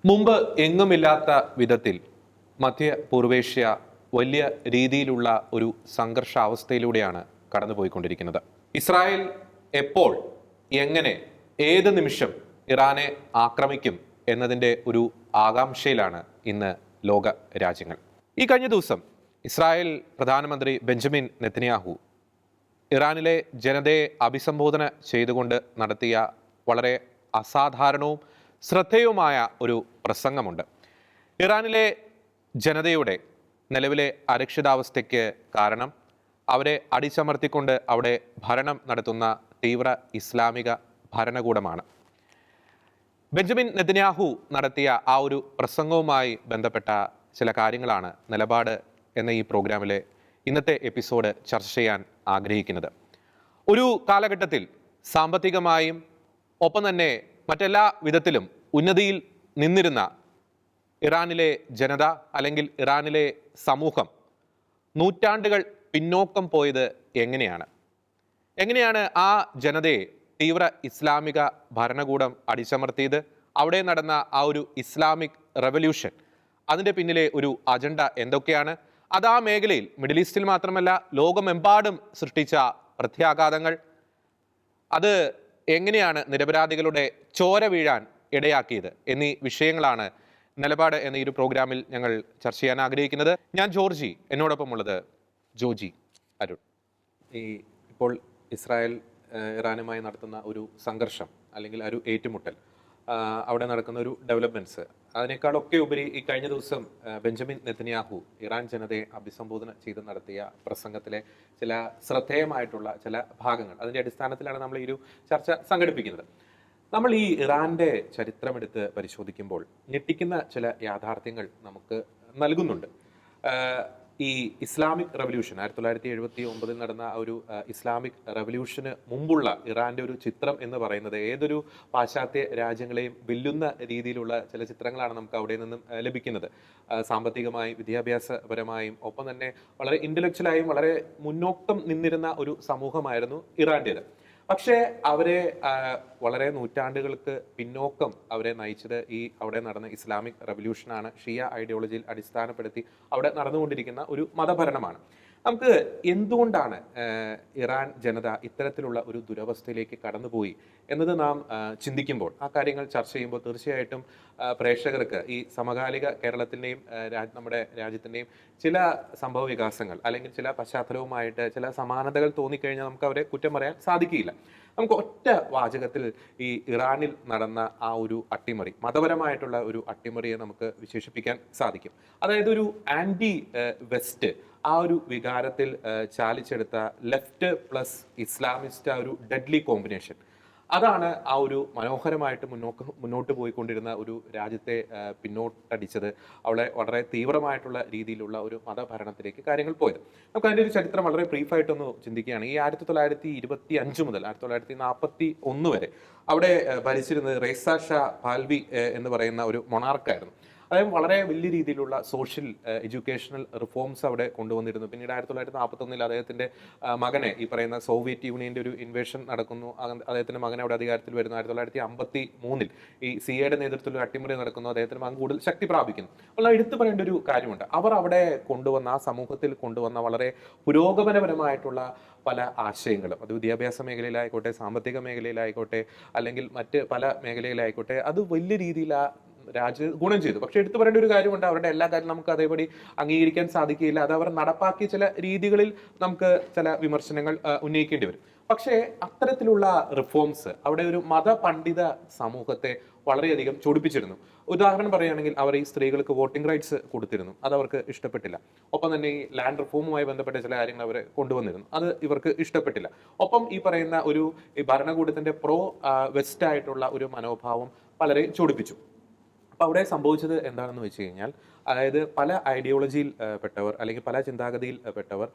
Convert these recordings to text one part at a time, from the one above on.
മുമ്പ് എങ്ങുമില്ലാത്ത വിധത്തിൽ മധ്യ പൂർവേഷ്യ വലിയ രീതിയിലുള്ള ഒരു സംഘർഷാവസ്ഥയിലൂടെയാണ് കടന്നുപോയിക്കൊണ്ടിരിക്കുന്നത്. ഇസ്രായേൽ എപ്പോൾ, എങ്ങനെ, ഏത് നിമിഷം ഇറാനെ ആക്രമിക്കും എന്നതിൻ്റെ ഒരു ആകാംക്ഷയിലാണ് ഇന്ന് ലോക രാജ്യങ്ങൾ. ഈ കഴിഞ്ഞ ദിവസം ഇസ്രായേൽ പ്രധാനമന്ത്രി ബെഞ്ചമിൻ നെതന്യാഹു ഇറാനിലെ ജനതയെ അഭിസംബോധന ചെയ്തുകൊണ്ട് നടത്തിയ വളരെ അസാധാരണവും ശ്രദ്ധേയവുമായ ഒരു പ്രസംഗമുണ്ട്. ഇറാനിലെ ജനതയുടെ നിലവിലെ അരക്ഷിതാവസ്ഥയ്ക്ക് കാരണം അവരെ അടിച്ചമർത്തിക്കൊണ്ട് അവിടെ ഭരണം നടത്തുന്ന തീവ്ര ഇസ്ലാമിക ഭരണകൂടമാണ്. ബെഞ്ചമിൻ നെതന്യാഹു നടത്തിയ ആ ഒരു പ്രസംഗവുമായി ബന്ധപ്പെട്ട ചില കാര്യങ്ങളാണ് നിലപാട് എന്ന ഈ പ്രോഗ്രാമിലെ ഇന്നത്തെ എപ്പിസോഡ് ചർച്ച ചെയ്യാൻ ആഗ്രഹിക്കുന്നത്. ഒരു കാലഘട്ടത്തിൽ സാമ്പത്തികമായും ഒപ്പം തന്നെ മറ്റെല്ലാ വിധത്തിലും ഉന്നതിയിൽ നിന്നിരുന്ന ഇറാനിലെ ജനത അല്ലെങ്കിൽ ഇറാനിലെ സമൂഹം നൂറ്റാണ്ടുകൾ പിന്നോക്കം പോയത് എങ്ങനെയാണ് ആ ജനതയെ തീവ്ര ഇസ്ലാമിക ഭരണകൂടം അടിച്ചമർത്തിയത്? അവിടെ നടന്ന ആ ഒരു ഇസ്ലാമിക് റെവല്യൂഷൻ, അതിൻ്റെ പിന്നിലെ ഒരു അജണ്ട എന്തൊക്കെയാണ്? അത് ആ മേഖലയിൽ, മിഡിൽ ഈസ്റ്റിൽ മാത്രമല്ല ലോകമെമ്പാടും സൃഷ്ടിച്ച പ്രത്യാഘാതങ്ങൾ, അത് എങ്ങനെയാണ് നിരപരാധികളുടെ ചോര വീഴാൻ ഇടയാക്കിയത് എന്നീ വിഷയങ്ങളാണ് നിലപാട് എന്ന ഈ ഒരു പ്രോഗ്രാമിൽ ഞങ്ങൾ ചർച്ച ചെയ്യാൻ ആഗ്രഹിക്കുന്നത്. ഞാൻ ജോർജി, എന്നോടൊപ്പം ഉള്ളത് ജോജി അരുൺ. ഇപ്പോൾ ഇസ്രായേൽ ഇറാനുമായി നടത്തുന്ന ഒരു സംഘർഷം അല്ലെങ്കിൽ ഒരു ഏറ്റുമുട്ടൽ, അവിടെ നടക്കുന്ന ഒരു ഡെവലപ്മെന്റ്സ്, അതിനേക്കാളൊക്കെ ഉപരി ഈ കഴിഞ്ഞ ദിവസം ബെഞ്ചമിൻ നെതന്യാഹു ഇറാൻ ജനതയെ അഭിസംബോധന ചെയ്ത് നടത്തിയ പ്രസംഗത്തിലെ ചില ശ്രദ്ധേയമായിട്ടുള്ള ചില ഭാഗങ്ങൾ, അതിൻ്റെ അടിസ്ഥാനത്തിലാണ് നമ്മൾ ഈ ഒരു ചർച്ച സംഘടിപ്പിക്കുന്നത്. നമ്മൾ ഈ ഇറാന്റെ ചരിത്രമെടുത്ത് പരിശോധിക്കുമ്പോൾ ഞെട്ടിക്കുന്ന ചില യാഥാർത്ഥ്യങ്ങൾ നമുക്ക് നൽകുന്നുണ്ട്. ഈ ഇസ്ലാമിക് റവല്യൂഷൻ 1979 നടന്ന ആ ഒരു ഇസ്ലാമിക് റവല്യൂഷന് മുമ്പുള്ള ഇറാന്റെ ഒരു ചിത്രം എന്ന് പറയുന്നത് ഏതൊരു പാശ്ചാത്യ രാജ്യങ്ങളെയും വെല്ലുന്ന രീതിയിലുള്ള ചില ചിത്രങ്ങളാണ് നമുക്ക് അവിടെ നിന്നും ലഭിക്കുന്നത്. സാമ്പത്തികമായും വിദ്യാഭ്യാസപരമായും ഒപ്പം തന്നെ വളരെ ഇന്റലക്ച്വലായും വളരെ മുന്നോക്കം നിന്നിരുന്ന ഒരു സമൂഹമായിരുന്നു ഇറാന്റേത്. പക്ഷേ അവരെ വളരെ നൂറ്റാണ്ടുകൾക്ക് പിന്നോക്കം അവരെ നയിച്ചത് ഈ അവിടെ നടന്ന ഇസ്ലാമിക് റവല്യൂഷനാണ്. ഷിയ ഐഡിയോളജിയിൽ അടിസ്ഥാനപ്പെടുത്തി അവിടെ നടന്നുകൊണ്ടിരിക്കുന്ന ഒരു മതഭരണമാണ്. നമുക്ക് എന്തുകൊണ്ടാണ് ഇറാൻ ജനത ഇത്തരത്തിലുള്ള ഒരു ദുരവസ്ഥയിലേക്ക് കടന്നുപോയി എന്നത് നാം ചിന്തിക്കുമ്പോൾ, ആ കാര്യങ്ങൾ ചർച്ച ചെയ്യുമ്പോൾ തീർച്ചയായിട്ടും പ്രേക്ഷകർക്ക് ഈ സമകാലിക കേരളത്തിൻ്റെയും നമ്മുടെ രാജ്യത്തിൻ്റെയും ചില സംഭവ വികാസങ്ങൾ അല്ലെങ്കിൽ ചില പശ്ചാത്തലവുമായിട്ട് ചില സമാനതകൾ തോന്നിക്കഴിഞ്ഞാൽ നമുക്ക് അവരെ കുറ്റം പറയാൻ സാധിക്കില്ല. നമുക്ക് ഒറ്റ വാചകത്തിൽ ഈ ഇറാനിൽ നടന്ന ആ ഒരു അട്ടിമറി, മതപരമായിട്ടുള്ള ഒരു അട്ടിമറിയെ നമുക്ക് വിശേഷിപ്പിക്കാൻ സാധിക്കും. അതായത് ഒരു ആന്റി വെസ്റ്റ് ആ ഒരു വികാരത്തിൽ ചാലിച്ചെടുത്ത ലെഫ്റ്റ് പ്ലസ് ഇസ്ലാമിസ്റ്റ് ആ ഒരു ഡെഡ്ലി കോമ്പിനേഷൻ, അതാണ് ആ ഒരു മനോഹരമായിട്ട് മുന്നോട്ട് പോയിക്കൊണ്ടിരുന്ന ഒരു രാജ്യത്തെ പിന്നോട്ടടിച്ചത്. അവിടെ വളരെ തീവ്രമായിട്ടുള്ള രീതിയിലുള്ള ഒരു മതഭരണത്തിലേക്ക് കാര്യങ്ങൾ പോയത്. നമുക്ക് അതിൻ്റെ ഒരു ചരിത്രം വളരെ ബ്രീഫായിട്ടൊന്ന് ചിന്തിക്കുകയാണ്. ഈ 1925 മുതൽ 1941 വരെ അവിടെ ഭരിച്ചിരുന്നത് റേസ ഷാ പാൽവി എന്ന് പറയുന്ന ഒരു മൊണാർക്കായിരുന്നു. അദ്ദേഹം വളരെ വലിയ രീതിയിലുള്ള സോഷ്യൽ എഡ്യൂക്കേഷണൽ റിഫോംസ് അവിടെ കൊണ്ടുവന്നിരുന്നു. പിന്നീട് 1941 അദ്ദേഹത്തിന്റെ മകനെ, ഈ പറയുന്ന സോവിയറ്റ് യൂണിയന്റെ ഒരു ഇൻവേഷൻ നടക്കുന്നു, അദ്ദേഹത്തിന്റെ മകനെ അവിടെ അധികാരത്തിൽ വരുന്നു. 1953 ഈ സിയുടെ നേതൃത്വത്തിൽ അട്ടിമറി നടക്കുന്നു, അദ്ദേഹത്തിന്റെ മകൻ കൂടുതൽ ശക്തി പ്രാപിക്കുന്നു. അപ്പോൾ എടുത്തു പറയേണ്ട ഒരു കാര്യമുണ്ട്, അവർ അവിടെ കൊണ്ടുവന്ന, ആ സമൂഹത്തിൽ കൊണ്ടുവന്ന വളരെ പുരോഗമനപരമായിട്ടുള്ള പല ആശയങ്ങളും, അത് വിദ്യാഭ്യാസ മേഖലയിലായിക്കോട്ടെ, സാമ്പത്തിക മേഖലയിലായിക്കോട്ടെ, അല്ലെങ്കിൽ മറ്റ് പല മേഖലയിലായിക്കോട്ടെ, അത് വലിയ രീതിയിൽ ആ രാജ്യം ഗുണം ചെയ്തു. പക്ഷെ എടുത്തു പറയേണ്ട ഒരു കാര്യമുണ്ട്, അവരുടെ എല്ലാ കാര്യം നമുക്ക് അതേപടി അംഗീകരിക്കാൻ സാധിക്കില്ല. അത് അവർ നടപ്പാക്കിയ ചില രീതികളിൽ നമുക്ക് ചില വിമർശനങ്ങൾ ഉന്നയിക്കേണ്ടി വരും. പക്ഷേ അത്തരത്തിലുള്ള റിഫോംസ് അവിടെ ഒരു മതപണ്ഡിത സമൂഹത്തെ വളരെയധികം ചൊടിപ്പിച്ചിരുന്നു. ഉദാഹരണം പറയുകയാണെങ്കിൽ, അവർ ഈ സ്ത്രീകൾക്ക് വോട്ടിംഗ് റൈറ്റ്സ് കൊടുത്തിരുന്നു, അത് അവർക്ക് ഇഷ്ടപ്പെട്ടില്ല. ഒപ്പം തന്നെ ഈ ലാൻഡ് റിഫോമുമായി ബന്ധപ്പെട്ട ചില കാര്യങ്ങൾ അവർ കൊണ്ടുവന്നിരുന്നു, അത് ഇവർക്ക് ഇഷ്ടപ്പെട്ടില്ല. ഒപ്പം ഈ പറയുന്ന ഒരു ഭരണകൂടത്തിന്റെ പ്രോ വെസ്റ്റ് ആയിട്ടുള്ള ഒരു മനോഭാവം പലരെയും ചൊടിപ്പിച്ചു. അപ്പോൾ അവിടെ സംഭവിച്ചത് എന്താണെന്ന് വെച്ച് കഴിഞ്ഞാൽ, അതായത് പല ഐഡിയോളജിയിൽ പെട്ടവർ അല്ലെങ്കിൽ പല ചിന്താഗതിയിൽ പെട്ടവർ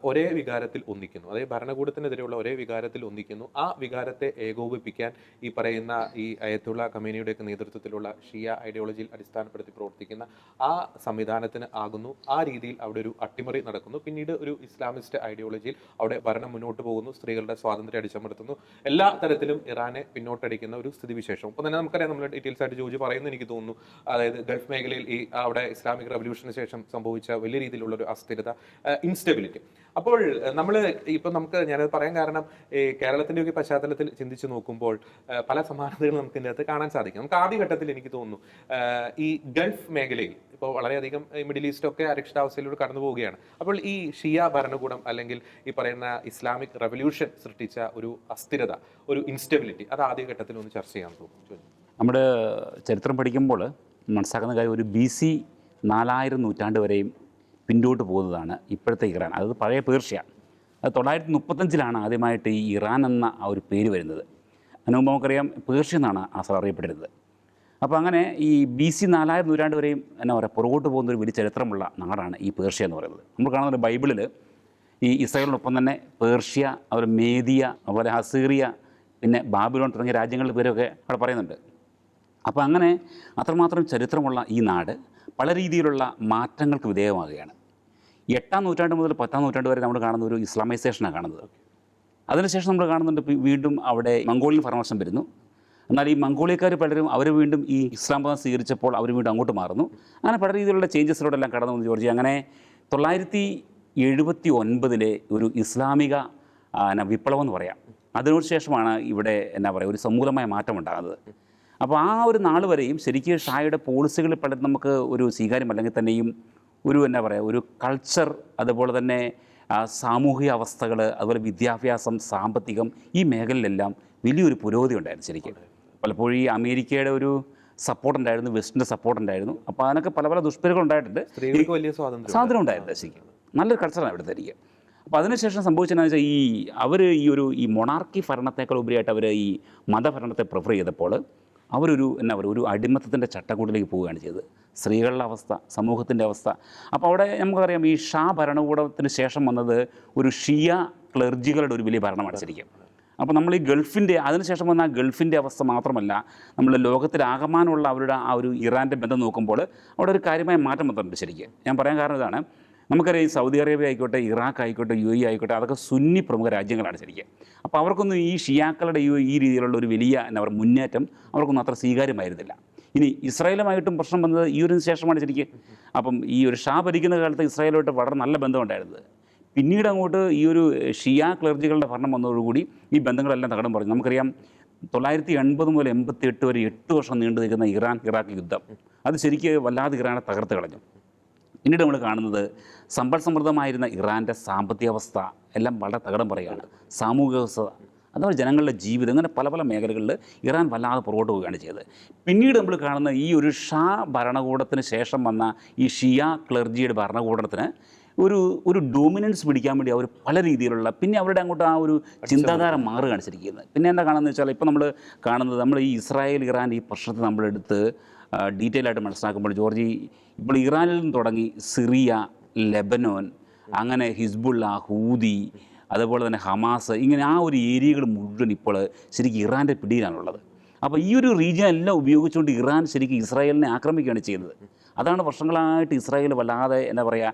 ഒരേ വികാരത്തിൽ ഒന്നിക്കുന്നു, അതായത് ഭരണകൂടത്തിനെതിരെയുള്ള ഒരേ വികാരത്തിൽ ഒന്നിക്കുന്നു. ആ വികാരത്തെ ഏകോപിപ്പിക്കാൻ ഈ പറയുന്ന ഈ അയത്തുള്ള കമേനിയുടെയൊക്കെ നേതൃത്വത്തിലുള്ള ഷിയ ഐഡിയോളജിയിൽ അടിസ്ഥാനപ്പെടുത്തി പ്രവർത്തിക്കുന്ന ആ സംവിധാനത്തിന് ആകുന്നു ആ രീതിയിൽ അവിടെ ഒരു അട്ടിമറി നടക്കുന്നു. പിന്നീട് ഒരു ഇസ്ലാമിസ്റ്റ് ഐഡിയോളജിയിൽ അവിടെ ഭരണം മുന്നോട്ട് പോകുന്നു, സ്ത്രീകളുടെ സ്വാതന്ത്ര്യം അടിച്ചമർത്തുന്നു, എല്ലാ തരത്തിലും ഇറാനെ പിന്നോട്ടടിക്കുന്ന ഒരു സ്ഥിതിവിശേഷം. അപ്പോൾ തന്നെ നമുക്കറിയാം, നമ്മൾ ഡീറ്റെയിൽസ് ആയിട്ട് ജോജി പറയുന്നത് എനിക്ക് തോന്നുന്നു, അതായത് ഗൾഫ് മേഖലയിൽ ഈ അവിടെ ഇസ്ലാമിക് റവല്യൂഷന് ശേഷം സംഭവിച്ച വലിയ രീതിയിലുള്ള ഒരു അസ്ഥിരത, ഇൻസ്റ്റെബിലിറ്റി. അപ്പോൾ നമുക്ക് ഞാനത് പറയാൻ കാരണം ഈ കേരളത്തിന്റെ ഒക്കെ പശ്ചാത്തലത്തിൽ ചിന്തിച്ച് നോക്കുമ്പോൾ പല സമാനതകളും നമുക്ക് ഇതിനകത്ത് കാണാൻ സാധിക്കും. നമുക്ക് ആദ്യഘട്ടത്തിൽ എനിക്ക് തോന്നുന്നു ഈ ഗൾഫ് മേഖലയിൽ ഇപ്പോൾ വളരെയധികം മിഡിൽ ഈസ്റ്റ് ഒക്കെ അരക്ഷിതാവസ്ഥയിലൂടെ കടന്നു പോവുകയാണ്. അപ്പോൾ ഈ ഷിയ ഭരണകൂടം അല്ലെങ്കിൽ ഈ പറയുന്ന ഇസ്ലാമിക് റവല്യൂഷൻ സൃഷ്ടിച്ച ഒരു അസ്ഥിരത, ഒരു ഇൻസ്റ്റെബിലിറ്റി, അത് ആദ്യഘട്ടത്തിൽ ഒന്ന് ചർച്ച ചെയ്യാൻ തോന്നുന്നു. നമ്മുടെ ചരിത്രം പഠിക്കുമ്പോൾ മനസ്സിലാക്കുന്ന കാര്യം, ഒരു BC 4000 നൂറ്റാണ്ട് വരെയും പിന്നോട്ട് പോകുന്നതാണ് ഇപ്പോഴത്തെ ഇറാൻ. അത് പഴയ പേർഷ്യ. അത് 935 ആദ്യമായിട്ട് ഈ ഇറാൻ എന്ന ആ ഒരു പേര് വരുന്നത്. അതിന് മുമ്പ് നമുക്കറിയാം പേർഷ്യ എന്നാണ് ആ സ്ഥലം അറിയപ്പെട്ടിരുന്നത്. അപ്പോൾ അങ്ങനെ ഈ BC 4000 നൂറ്റാണ്ട് വരെയും എന്നാ പറയുക പുറകോട്ട് പോകുന്ന ഒരു വലിയ ചരിത്രമുള്ള നാടാണ് ഈ പേർഷ്യ എന്ന് പറയുന്നത്. നമ്മൾ കാണുന്ന ബൈബിളിൽ ഈ ഇസ്രായേലിനൊപ്പം തന്നെ പേർഷ്യ, അതുപോലെ മേദിയ, അതുപോലെ അസീറിയ, പിന്നെ ബാബിലോൺ തുടങ്ങിയ രാജ്യങ്ങളുടെ പേരൊക്കെ അവിടെ പറയുന്നുണ്ട്. അപ്പോൾ അങ്ങനെ അത്രമാത്രം ചരിത്രമുള്ള ഈ നാട് പല രീതിയിലുള്ള മാറ്റങ്ങൾക്ക് വിധേയമാകുകയാണ്. 8-ാം നൂറ്റാണ്ട് മുതൽ 10-ാം നൂറ്റാണ്ട് വരെ നമ്മൾ കാണുന്ന ഒരു ഇസ്ലാമൈസേഷനാണ് കാണുന്നത്. അതിനുശേഷം നമ്മൾ കാണുന്നുണ്ട് വീണ്ടും അവിടെ മംഗോളിയൻ ഭരണവർഷം വരുന്നു. എന്നാൽ ഈ മംഗോളിയക്കാർ പലരും അവർ വീണ്ടും ഈ ഇസ്ലാം മതം സ്വീകരിച്ചപ്പോൾ അവർ വീണ്ടും അങ്ങോട്ട് മാറുന്നു. അങ്ങനെ പല രീതിയിലുള്ള ചേഞ്ചസിലൂടെല്ലാം കടന്നു വന്നു ജോർജി. അങ്ങനെ 979 ഒരു ഇസ്ലാമിക വിപ്ലവം എന്ന് പറയാം. അതിനു ശേഷമാണ് ഇവിടെ എന്നാ പറയുക ഒരു സമൂലമായ മാറ്റം ഉണ്ടാകുന്നത്. അപ്പോൾ ആ ഒരു നാൾ വരെയും ശരിക്കും ഷായുടെ പോളിസികളിൽ പലതും നമുക്ക് ഒരു സ്വീകാര്യമല്ലെങ്കിൽ തന്നെയും ഒരു എന്നാ പറയുക ഒരു കൾച്ചർ, അതുപോലെ തന്നെ സാമൂഹിക അവസ്ഥകൾ, അതുപോലെ വിദ്യാഭ്യാസം, സാമ്പത്തികം, ഈ മേഖലയിലെല്ലാം വലിയൊരു പുരോഗതി ഉണ്ടായിരുന്നു ശരിക്കും. പലപ്പോഴും ഈ അമേരിക്കയുടെ ഒരു സപ്പോർട്ട് ഉണ്ടായിരുന്നു, വെസ്റ്റിൻ്റെ സപ്പോർട്ട് ഉണ്ടായിരുന്നു. അപ്പോൾ അതിനൊക്കെ പല പല ദുഷ്പരികൾ ഉണ്ടായിട്ടുണ്ട്. വലിയ സ്വാതന്ത്ര്യം ഉണ്ടായിരുന്നു ശരിക്കും. നല്ലൊരു കൾച്ചറാണ് ഇവിടുത്തെ ഇരിക്കുക. അപ്പോൾ അതിനുശേഷം സംഭവിച്ചതെന്ന് വെച്ചാൽ അവർ ഈ മൊണാർക്കി ഭരണത്തേക്കാൾ ഉപരിയായിട്ട് അവർ ഈ മതഭരണത്തെ പ്രിഫർ ചെയ്തപ്പോൾ അവരൊരു എന്നാ പറയുക ഒരു അടിമത്തത്തിൻ്റെ ചട്ടക്കൂടിലേക്ക് പോവുകയാണ് ചെയ്തത്. സ്ത്രീകളുടെ അവസ്ഥ, സമൂഹത്തിൻ്റെ അവസ്ഥ. അപ്പോൾ അവിടെ നമുക്കറിയാം ഈ ഷാ ഭരണകൂടത്തിന് ശേഷം വന്നത് ഒരു ഷിയ ക്ലർജികളുടെ ഒരു വലിയ ഭരണമാണ് ശരിക്കും. അപ്പോൾ നമ്മൾ ഈ ഗൾഫിൻ്റെ അതിനുശേഷം വന്ന ആ ഗൾഫിൻ്റെ അവസ്ഥ മാത്രമല്ല, നമ്മൾ ലോകത്തിലാകമാനമുള്ള അവരുടെ ആ ഒരു ഇറാൻ്റെ ബന്ധം നോക്കുമ്പോൾ അവിടെ ഒരു കാര്യമായ മാറ്റം വന്നിട്ടുണ്ട് ശരിക്കും. ഞാൻ പറയാൻ കാരണം ഇതാണ്, നമുക്കറിയാം ഈ സൗദി അറേബ്യ ആയിക്കോട്ടെ, ഇറാഖ് ആയിക്കോട്ടെ, UAE ആയിക്കോട്ടെ, അതൊക്കെ സുന്നി പ്രമുഖ രാജ്യങ്ങളാണ് ശരിക്കും. അപ്പോൾ അവർക്കൊന്നും ഈ ഷിയാക്കളുടെ ഈ രീതിയിലുള്ള ഒരു വലിയ എന്താ പറയുക മുന്നേറ്റം അവർക്കൊന്നും അത്ര സ്വീകാര്യമായിരുന്നില്ല. ഇനി ഇസ്രായേലുമായിട്ടും പ്രശ്നം വന്നത് ഈ ഒരു ശേഷമാണ് ശരിക്കും. അപ്പം ഈ ഒരു ഷാ ഭരിക്കുന്ന കാലത്ത് ഇസ്രായേലുമായിട്ട് വളരെ നല്ല ബന്ധമുണ്ടായിരുന്നത്. പിന്നീട് അങ്ങോട്ട് ഈ ഒരു ഷിയ ക്ലർജികളുടെ ഭരണം വന്നതോടുകൂടി ഈ ബന്ധങ്ങളെല്ലാം തകടം പറഞ്ഞു. നമുക്കറിയാം 980 മുതൽ 88 വരെ 8 വർഷം നീണ്ടു നിൽക്കുന്ന ഇറാഖ് യുദ്ധം അത് ശരിക്കും വല്ലാതെ ഇറാനെ തകർത്ത് കളഞ്ഞു. പിന്നീട് നമ്മൾ കാണുന്നത് സമ്പൽ സമൃദ്ധമായിരുന്ന ഇറാൻ്റെ സാമ്പത്തിക അവസ്ഥ എല്ലാം വളരെ തകടം പറയുകയാണ്. സാമൂഹിക വ്യവസ്ഥ, അതുപോലെ ജനങ്ങളുടെ ജീവിതം, അങ്ങനെ പല പല മേഖലകളിൽ ഇറാൻ വല്ലാതെ പുറകോട്ട് പോവുകയാണ് ചെയ്തത്. പിന്നീട് നമ്മൾ കാണുന്ന ഈ ഒരു ഷാ ഭരണകൂടത്തിന് ശേഷം വന്ന ഈ ഷിയ ക്ലർജിയുടെ ഭരണകൂടത്തിന് ഒരു ഡോമിനൻസ് പിടിക്കാൻ വേണ്ടി അവർ പല രീതിയിലുള്ള പിന്നെ അവരുടെ അങ്ങോട്ട് ആ ഒരു ചിന്താധാര മാറുകയാണ് ശരിക്കുന്നത്. പിന്നെ എന്താ കാണുന്നത് വെച്ചാൽ ഇപ്പോൾ നമ്മൾ കാണുന്നത് നമ്മൾ ഈ ഇസ്രായേൽ ഇറാൻ ഈ പ്രശ്നത്തെ നമ്മളെടുത്ത് ഡീറ്റെയിൽ ആയിട്ട് മനസ്സിലാക്കുമ്പോൾ ജോർജി ഇപ്പോൾ ഇറാനിൽ നിന്ന് തുടങ്ങി സിറിയ, ലെബനോൻ, അങ്ങനെ ഹിസ്ബുള്ള, ഹൂതി, അതുപോലെ തന്നെ ഹമാസ്, ഇങ്ങനെ ആ ഒരു ഏരിയകൾ മുഴുവൻ ഇപ്പോൾ ശരിക്കും ഇറാൻ്റെ പിടിയിലാണുള്ളത്. അപ്പോൾ ഈ ഒരു റീജിയൻ എല്ലാം ഉപയോഗിച്ചുകൊണ്ട് ഇറാൻ ശരിക്കും ഇസ്രായേലിനെ ആക്രമിക്കുകയാണ് ചെയ്യുന്നത്. അതാണ് വർഷങ്ങളായിട്ട് ഇസ്രായേൽ വല്ലാതെ എന്താ പറയുക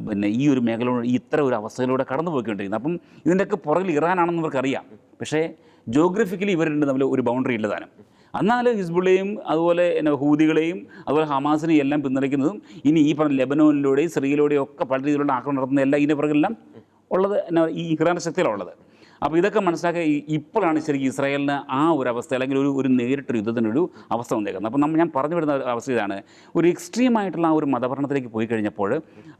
പിന്നെ ഈ ഒരു മേഖല ഇത്തരം ഒരു അവസ്ഥയിലൂടെ കടന്നു പോയിക്കൊണ്ടിരിക്കുന്നത്. അപ്പം ഇതിൻ്റെയൊക്കെ പുറകിൽ ഇറാനാണെന്ന് ഇവർക്കറിയാം. പക്ഷേ ജോഗ്രഫിക്കലി ഇവരുടെ തമ്മിൽ ഒരു ബൗണ്ടറി ഇല്ലതാനും. എന്നാൽ ഹിസ്ബുള്ളയും അതുപോലെ ഹൂതികളെയും അതുപോലെ ഹമാസിനെയും എല്ലാം പിന്തുണയ്ക്കുന്നതും ഇനി ഈ പറഞ്ഞ ലെബനോനിലൂടെയും സിറിയയിലൂടെയും ഒക്കെ പല രീതിയിലുള്ള ആക്രമണം നടത്തുന്ന എല്ലാം ഇതിൻ്റെ പുറകിലെല്ലാം ഉള്ളത് ഈ ഇറാൻ്റെ ശക്തിയിലുള്ളത്. അപ്പോൾ ഇതൊക്കെ മനസ്സിലാക്കി ഇപ്പോഴാണ് ശരിക്കും ഇസ്രായേലിന് ആ ഒരു അവസ്ഥ അല്ലെങ്കിൽ ഒരു നേരിട്ടൊരു യുദ്ധത്തിനൊരു അവസ്ഥ വന്നേക്കുന്നത്. അപ്പം ഞാൻ പറഞ്ഞു വിടുന്ന അവസ്ഥ ഇതാണ്, ഒരു എക്സ്ട്രീമായിട്ടുള്ള ആ ഒരു മതഭരണത്തിലേക്ക് പോയി കഴിഞ്ഞപ്പോൾ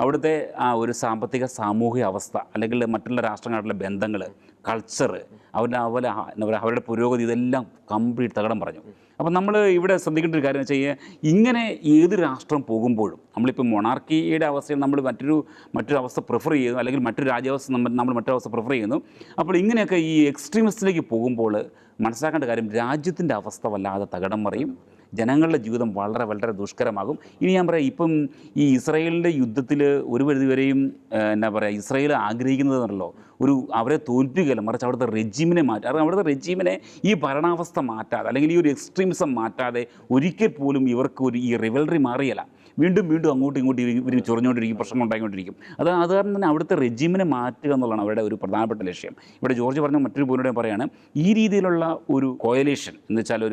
അവിടുത്തെ ആ ഒരു സാമ്പത്തിക സാമൂഹിക അവസ്ഥ അല്ലെങ്കിൽ മറ്റുള്ള രാഷ്ട്രങ്ങളുള്ള ബന്ധങ്ങൾ, കൾച്ചർ, അതുപോലെ എന്താ പറയുക അവരുടെ പുരോഗതി, ഇതെല്ലാം കംപ്ലീറ്റ് തകടം പറഞ്ഞു. അപ്പം നമ്മൾ ഇവിടെ ശ്രദ്ധിക്കേണ്ട ഒരു കാര്യം എന്ന് വെച്ച് കഴിഞ്ഞാൽ ഇങ്ങനെ ഏത് രാഷ്ട്രം പോകുമ്പോഴും നമ്മളിപ്പോൾ മൊണാർക്കിയുടെ അവസ്ഥയിൽ നമ്മൾ മറ്റൊരു അവസ്ഥ പ്രിഫർ ചെയ്യുന്നു, അല്ലെങ്കിൽ മറ്റൊരു രാജ്യാവസ്ഥ നമ്മൾ മറ്റൊരു അവസ്ഥ പ്രിഫർ ചെയ്യുന്നു. അപ്പോൾ ഇങ്ങനെയൊക്കെ ഈ എക്സ്ട്രീമിസ്റ്റിലേക്ക് പോകുമ്പോൾ മനസ്സിലാക്കേണ്ട കാര്യം രാജ്യത്തിൻ്റെ അവസ്ഥ വല്ലാതെ തകടം മറിയും, ജനങ്ങളുടെ ജീവിതം വളരെ വളരെ ദുഷ്കരമാകും. ഇനി ഞാൻ പറയാം, ഇപ്പം ഈ ഇസ്രായേലിൻ്റെ യുദ്ധത്തിൽ ഒരു പരിധിവരെയും എന്നാ പറയുക, ഇസ്രായേൽ ആഗ്രഹിക്കുന്നതെന്നല്ലോ അവരെ തോൽപ്പിക്കുകയല്ല, മറിച്ച് അവിടുത്തെ റെജിമിനെ മാറ്റുക. കാരണം അവിടുത്തെ റെജിമിനെ ഈ ഭരണാവസ്ഥ മാറ്റാതെ, അല്ലെങ്കിൽ ഈ ഒരു എക്സ്ട്രീമിസം മാറ്റാതെ ഒരിക്കൽ പോലും ഇവർക്ക് ഈ റിവൽറി മാറിയല്ല. വീണ്ടും വീണ്ടും അങ്ങോട്ടും ഇങ്ങോട്ടും ഇവർ ചൊറിഞ്ഞുകൊണ്ടിരിക്കും, പ്രശ്നങ്ങൾ ഉണ്ടായിക്കൊണ്ടിരിക്കും. അത് കാരണം തന്നെ അവിടുത്തെ റെജിമിനെ മാറ്റുക എന്നുള്ളതാണ് അവരുടെ ഒരു പ്രധാനപ്പെട്ട ലക്ഷ്യം. ഇവിടെ ജോർജ് പറഞ്ഞ മറ്റൊരു പോയിന്റ് പറയുകയാണ്, ഈ രീതിയിലുള്ള ഒരു കോയലേഷൻ എന്ന് വെച്ചാൽ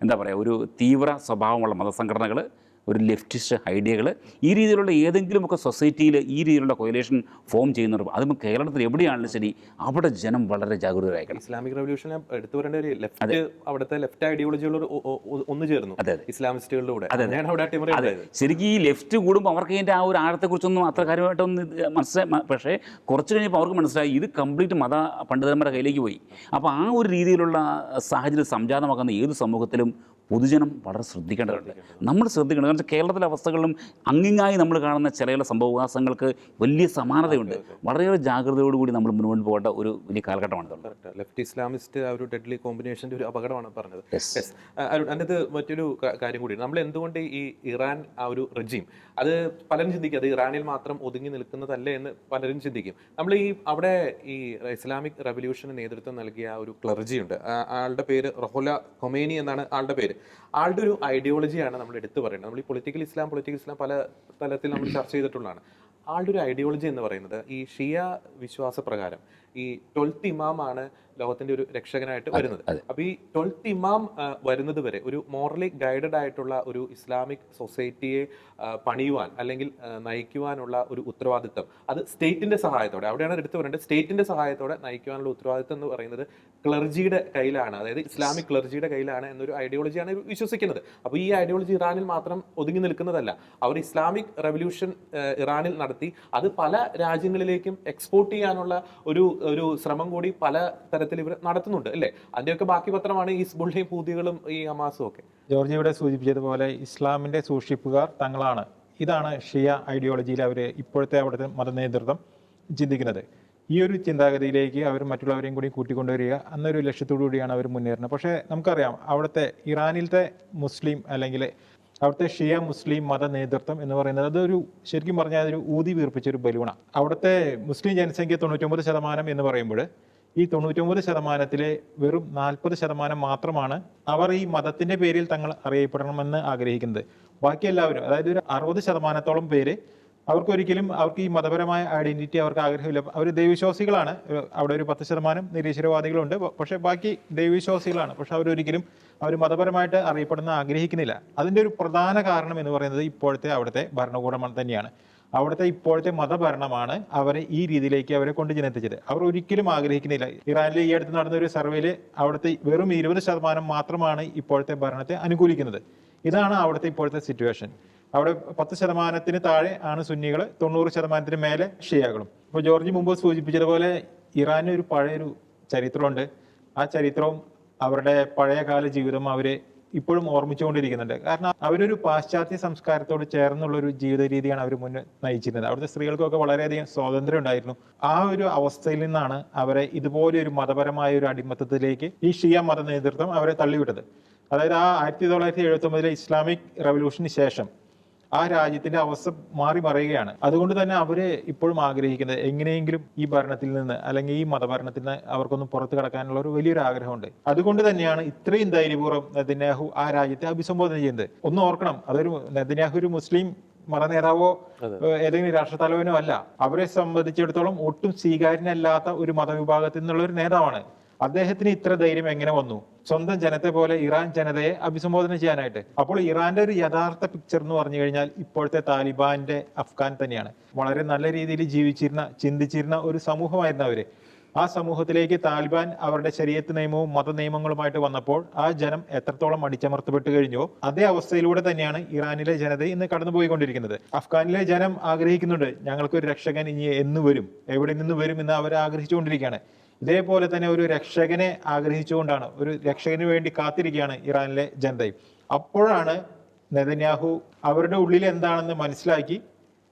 എന്താ പറയുക, ഒരു തീവ്ര സ്വഭാവമുള്ള മതസംഘടനകൾ, ഒരു ലെഫ്റ്റിസ്റ്റ് ഐഡിയകൾ, ഈ രീതിയിലുള്ള ഏതെങ്കിലുമൊക്കെ സൊസൈറ്റിയിൽ ഈ രീതിയിലുള്ള കോയലേഷൻ ഫോം ചെയ്യുന്നവർ, അതും കേരളത്തിൽ എവിടെയാണെങ്കിലും ശരി, അവിടെ ജനം വളരെ ജാഗരൂകരായിരിക്കണം. ഇസ്ലാമിക് റവല്യൂഷൻ എടുത്തു പറയേണ്ട ഒരു അവിടുത്തെ ലെഫ്റ്റ് ഐഡിയോളജികൾ ഒന്ന് ചേർന്നു ഇസ്ലാമിസ്റ്റുകളുടെ കൂടെ. അതെ, ശരിക്കും ഈ ലെഫ്റ്റ് കൂടുമ്പോൾ അവർക്ക് ഇതിൻ്റെ ആ ഒരു ആഴത്തെക്കുറിച്ചൊന്നും അത്ര കാര്യമായിട്ടൊന്നും മനസ്സിലായി. പക്ഷേ കുറച്ച് കഴിഞ്ഞപ്പോൾ അവർക്ക് മനസ്സിലായി ഇത് കംപ്ലീറ്റ് മത പണ്ഡിതന്മാരുടെ കയ്യിലേക്ക് പോയി. അപ്പോൾ ആ ഒരു രീതിയിലുള്ള സാഹചര്യം സംജാതമാക്കുന്ന ഏത് സമൂഹത്തിലും പൊതുജനം വളരെ ശ്രദ്ധിക്കേണ്ടതുണ്ട്. നമ്മൾ ശ്രദ്ധിക്കണം. കാരണം കേരളത്തിലെ അവസ്ഥകളിലും അങ്ങിങ്ങായി നമ്മൾ കാണുന്ന ചില സംഭവവികാസങ്ങൾക്ക് വലിയ സമാനതയുണ്ട്. വളരെയേറെ ജാഗ്രതയോടുകൂടി നമ്മൾ മുന്നോട്ട് പോകേണ്ട ഒരു വലിയ കാലഘട്ടമാണ്. ലെഫ്റ്റ് ഇസ്ലാമിസ്റ്റ് ആ ഒരു ഡെഡ്ലി കോമ്പിനേഷൻ്റെ ഒരു അപകടമാണ് പറഞ്ഞത്. അതിനകത്ത് മറ്റൊരു കാര്യം കൂടി, നമ്മൾ എന്തുകൊണ്ട് ഈ ഇറാൻ ആ ഒരു റെജീം, അത് പലരും ചിന്തിക്കും അത് ഇറാനിൽ മാത്രം ഒതുങ്ങി നിൽക്കുന്നതല്ലേ എന്ന് പലരും ചിന്തിക്കും. നമ്മൾ അവിടെ ഈ ഇസ്ലാമിക് റവല്യൂഷന് നേതൃത്വം നൽകിയ ആ ഒരു ക്ലർജിയുണ്ട്, ആളുടെ പേര് റഹുല ഖൊമേനി എന്നാണ് ആളുടെ പേര്. ആളുടെ ഒരു ഐഡിയോളജിയാണ് നമ്മൾ എടുത്തു പറയുന്നത്. നമ്മൾ ഈ പൊളിറ്റിക്കൽ ഇസ്ലാം പല തലത്തിൽ നമ്മൾ ചർച്ച ചെയ്തിട്ടുള്ളതാണ്. ആളുടെ ഒരു ഐഡിയോളജി എന്ന് പറയുന്നത് ഈ ഷിയ വിശ്വാസ പ്രകാരം ഈ 12th ഇമാമാണ് ലോകത്തിന്റെ ഒരു രക്ഷകനായിട്ട് വരുന്നത്. അപ്പൊ ഈ 12th ഇമാം വരുന്നത് വരെ ഒരു മോറലി ഗൈഡഡ് ആയിട്ടുള്ള ഒരു ഇസ്ലാമിക് സൊസൈറ്റിയെ പണിയുവാൻ അല്ലെങ്കിൽ നയിക്കുവാനുള്ള ഒരു ഉത്തരവാദിത്തം അത് സ്റ്റേറ്റിന്റെ സഹായത്തോടെ, അവിടെയാണ് എടുത്തു പറയേണ്ടത്, സ്റ്റേറ്റിന്റെ സഹായത്തോടെ നയിക്കുവാനുള്ള ഉത്തരവാദിത്തം എന്ന് പറയുന്നത് ക്ലർജിയുടെ കയ്യിലാണ്, അതായത് ഇസ്ലാമിക് ക്ലർജിയുടെ കയ്യിലാണ് എന്നൊരു ഐഡിയോളജിയാണ് വിശ്വസിക്കുന്നത്. അപ്പോൾ ഈ ഐഡിയോളജി ഇറാനിൽ മാത്രം ഒതുങ്ങി നിൽക്കുന്നതല്ല. അവർ ഇസ്ലാമിക് റവല്യൂഷൻ ഇറാനിൽ നടത്തി അത് പല രാജ്യങ്ങളിലേക്കും എക്സ്പോർട്ട് ചെയ്യാനുള്ള ഒരു ശ്രമം കൂടി പല തരത്തിൽ ഇവർ നടത്തുന്നുണ്ട് അല്ലേ? അതിന്റെയൊക്കെ ബാക്കി പത്രമാണ് ഈ ഹിസ്ബുള്ളയും ഹൂതികളും ഈ ഹമാസും ഒക്കെ. ജോർജ് ഇവിടെ സൂചിപ്പിച്ചതുപോലെ ഇസ്ലാമിന്റെ സൂക്ഷിപ്പുകാർ തങ്ങളാണ്. ഇതാണ് ഷിയ ഐഡിയോളജിയിൽ അവർ ഇപ്പോഴത്തെ അവിടുത്തെ മതനേതൃത്വം ചിന്തിക്കുന്നത്. ഈ ഒരു ചിന്താഗതിയിലേക്ക് അവർ മറ്റുള്ളവരെയും കൂടി കൂട്ടിക്കൊണ്ടുവരിക എന്നൊരു ലക്ഷ്യത്തോടു കൂടിയാണ് അവർ മുന്നേറുന്നത്. പക്ഷേ നമുക്കറിയാം അവിടുത്തെ ഇറാനിലത്തെ മുസ്ലിം അല്ലെങ്കിൽ അവിടുത്തെ ഷിയ മുസ്ലിം മത നേതൃത്വം എന്ന് പറയുന്നത് അതൊരു ശരിക്കും പറഞ്ഞാൽ അതൊരു ഊതി വീർപ്പിച്ചൊരു ബലൂണാണ്. അവിടുത്തെ മുസ്ലിം ജനസംഖ്യ 99% എന്ന് പറയുമ്പോൾ ഈ 99%-ലെ വെറും 40% മാത്രമാണ് അവർ ഈ മതത്തിന്റെ പേരിൽ തങ്ങൾ അറിയപ്പെടണമെന്ന് ആഗ്രഹിക്കുന്നത്. ബാക്കി എല്ലാവരും, അതായത് ഒരു 60%-ഓളം പേര് അവർക്ക് ഈ മതപരമായ ഐഡന്റിറ്റി അവർക്ക് ആഗ്രഹമില്ല. അവർ ദൈവവിശ്വാസികളാണ്. അവിടെ ഒരു 10% നിരീശ്വരവാദികളുണ്ട്. പക്ഷെ ബാക്കി ദൈവവിശ്വാസികളാണ്. പക്ഷെ അവർ മതപരമായിട്ട് അറിയപ്പെടുന്ന ആഗ്രഹിക്കുന്നില്ല. അതിന്റെ ഒരു പ്രധാന കാരണം എന്ന് പറയുന്നത് ഇപ്പോഴത്തെ അവിടുത്തെ ഭരണകൂടം തന്നെയാണ്. അവിടുത്തെ ഇപ്പോഴത്തെ മതഭരണമാണ് അവരെ ഈ രീതിയിലേക്ക് അവരെ കൊണ്ട് ചെന്നെത്തിച്ചത്. അവർ ഒരിക്കലും ആഗ്രഹിക്കുന്നില്ല. ഇറാനിലെ ഈ അടുത്ത് നടന്ന ഒരു സർവേയിൽ അവിടുത്തെ വെറും 20% മാത്രമാണ് ഇപ്പോഴത്തെ ഭരണത്തെ അനുകൂലിക്കുന്നത്. ഇതാണ് അവിടുത്തെ ഇപ്പോഴത്തെ സിറ്റുവേഷൻ. അവിടെ 10%-ന് താഴെ ആണ് സുന്നികൾ, 90%-ന് മേലെ ഷിയകളും. ഇപ്പോൾ ജോർജ് മുമ്പ് സൂചിപ്പിച്ചതുപോലെ ഇറാന് ഒരു പഴയൊരു ചരിത്രമുണ്ട്. ആ ചരിത്രവും അവരുടെ പഴയകാല ജീവിതം അവര് ഇപ്പോഴും ഓർമ്മിച്ചുകൊണ്ടിരിക്കുന്നുണ്ട്. കാരണം അവരൊരു പാശ്ചാത്യ സംസ്കാരത്തോട് ചേർന്നുള്ള ഒരു ജീവിത രീതിയാണ് അവർ മുന്നേ നയിച്ചിരുന്നത്. അവിടുത്തെ സ്ത്രീകൾക്കൊക്കെ വളരെയധികം സ്വാതന്ത്ര്യം ഉണ്ടായിരുന്നു. ആ ഒരു അവസ്ഥയിൽ നിന്നാണ് അവരെ ഇതുപോലെ ഒരു മതപരമായ ഒരു അടിമത്തത്തിലേക്ക് ഈ ഷിയ മത നേതൃത്വം അവരെ തള്ളിവിട്ടത്. അതായത് ആ 1979-ലെ ഇസ്ലാമിക് റവല്യൂഷന് ശേഷം ആ രാജ്യത്തിന്റെ അവസ്ഥ മാറി മറിയുകയാണ്. അതുകൊണ്ട് തന്നെ അവര് ഇപ്പോഴും ആഗ്രഹിക്കുന്നത് എങ്ങനെയെങ്കിലും ഈ ഭരണത്തിൽ നിന്ന് അല്ലെങ്കിൽ ഈ മതഭരണത്തിൽ നിന്ന് അവർക്കൊന്ന് പുറത്തു കടക്കാനുള്ള ഒരു വലിയൊരു ആഗ്രഹമുണ്ട്. അതുകൊണ്ട് തന്നെയാണ് ഇത്രയും ധൈര്യപൂർവ്വം നെതന്യാഹു ആ രാജ്യത്തെ അഭിസംബോധന ചെയ്യുന്നത്. ഒന്ന് ഓർക്കണം, നെതന്യാഹു ഒരു മുസ്ലിം മത നേതാവോ ഏതെങ്കിലും രാഷ്ട്രത്തലവനോ അല്ല. അവരെ സംബന്ധിച്ചിടത്തോളം ഒട്ടും സ്വീകാര്യനല്ലാത്ത ഒരു മതവിഭാഗത്തിൽ നിന്നുള്ള ഒരു നേതാവാണ്. അദ്ദേഹത്തിന് ഇത്ര ധൈര്യം എങ്ങനെ വന്നു സ്വന്തം ജനത്തെ പോലെ ഇറാൻ ജനതയെ അഭിസംബോധന ചെയ്യാനായിട്ട്? അപ്പോൾ ഇറാന്റെ ഒരു യഥാർത്ഥ പിക്ചർ എന്ന് പറഞ്ഞു കഴിഞ്ഞാൽ ഇപ്പോഴത്തെ താലിബാന്റെ അഫ്ഗാൻ തന്നെയാണ്. വളരെ നല്ല രീതിയിൽ ചിന്തിച്ചിരുന്ന ഒരു സമൂഹമായിരുന്നു അവര്. ആ സമൂഹത്തിലേക്ക് താലിബാൻ അവരുടെ ശരീഅത്ത് നിയമവും മത നിയമങ്ങളുമായിട്ട് വന്നപ്പോൾ ആ ജനം എത്രത്തോളം അടിച്ചമർത്തപ്പെട്ട് കഴിഞ്ഞോ അതേ അവസ്ഥയിലൂടെ തന്നെയാണ് ഇറാനിലെ ജനത ഇന്ന് കടന്നുപോയിക്കൊണ്ടിരിക്കുന്നത്. അഫ്ഗാനിലെ ജനം ആഗ്രഹിക്കുന്നുണ്ട്, ഞങ്ങൾക്കൊരു രക്ഷകൻ ഇനി എന്ന് വരും, എവിടെ നിന്ന് വരും എന്ന് അവർ ആഗ്രഹിച്ചുകൊണ്ടിരിക്കുകയാണ്. ഇതേപോലെ തന്നെ ഒരു രക്ഷകനെ ആഗ്രഹിച്ചുകൊണ്ടാണ്, ഒരു രക്ഷകന് വേണ്ടി കാത്തിരിക്കുകയാണ് ഇറാനിലെ ജനതയും. അപ്പോഴാണ് നെതന്യാഹു അവരുടെ ഉള്ളിൽ എന്താണെന്ന് മനസ്സിലാക്കി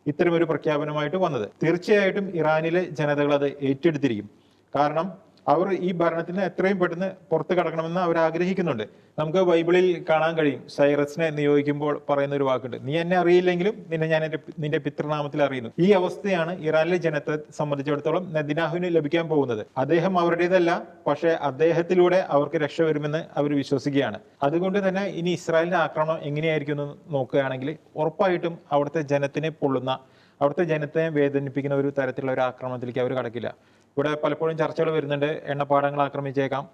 ഇത്തരമൊരു പ്രഖ്യാപനമായിട്ട് വന്നത്. തീർച്ചയായിട്ടും ഇറാനിലെ ജനതകൾ അത് ഏറ്റെടുത്തിരിക്കും. കാരണം അവർ ഈ ഭരണത്തിന് എത്രയും പെട്ടെന്ന് പുറത്തു കടക്കണമെന്ന് അവർ ആഗ്രഹിക്കുന്നുണ്ട്. നമുക്ക് ബൈബിളിൽ കാണാൻ കഴിയും, സൈറസിനെ നിയോഗിക്കുമ്പോൾ പറയുന്ന ഒരു വാക്കുണ്ട്, നീ എന്നെ അറിയില്ലെങ്കിലും ഞാൻ നിന്റെ പിതൃനാമത്തിൽ അറിയുന്നു. ഈ അവസ്ഥയാണ് ഇറാനിലെ ജനത്തെ സംബന്ധിച്ചിടത്തോളം നെതന്യാഹുവിന് ലഭിക്കാൻ പോകുന്നത്. അദ്ദേഹം അവരുടേതല്ല, പക്ഷേ അദ്ദേഹത്തിലൂടെ അവർക്ക് രക്ഷ വരുമെന്ന് അവർ വിശ്വസിക്കുകയാണ്. അതുകൊണ്ട് തന്നെ ഇനി ഇസ്രായേലിന്റെ ആക്രമണം എങ്ങനെയായിരിക്കും എന്ന് നോക്കുകയാണെങ്കിൽ ഉറപ്പായിട്ടും അവിടുത്തെ ജനത്തിനെ പൊള്ളുന്ന, അവിടുത്തെ ജനത്തെ വേദനിപ്പിക്കുന്ന ഒരു തരത്തിലുള്ള ഒരു ആക്രമണത്തിലേക്ക് അവർ കടക്കില്ല. ഇവിടെ പലപ്പോഴും ചർച്ചകൾ വരുന്നുണ്ട്, എണ്ണപ്പാടങ്ങൾ ആക്രമിച്ചേക്കാം,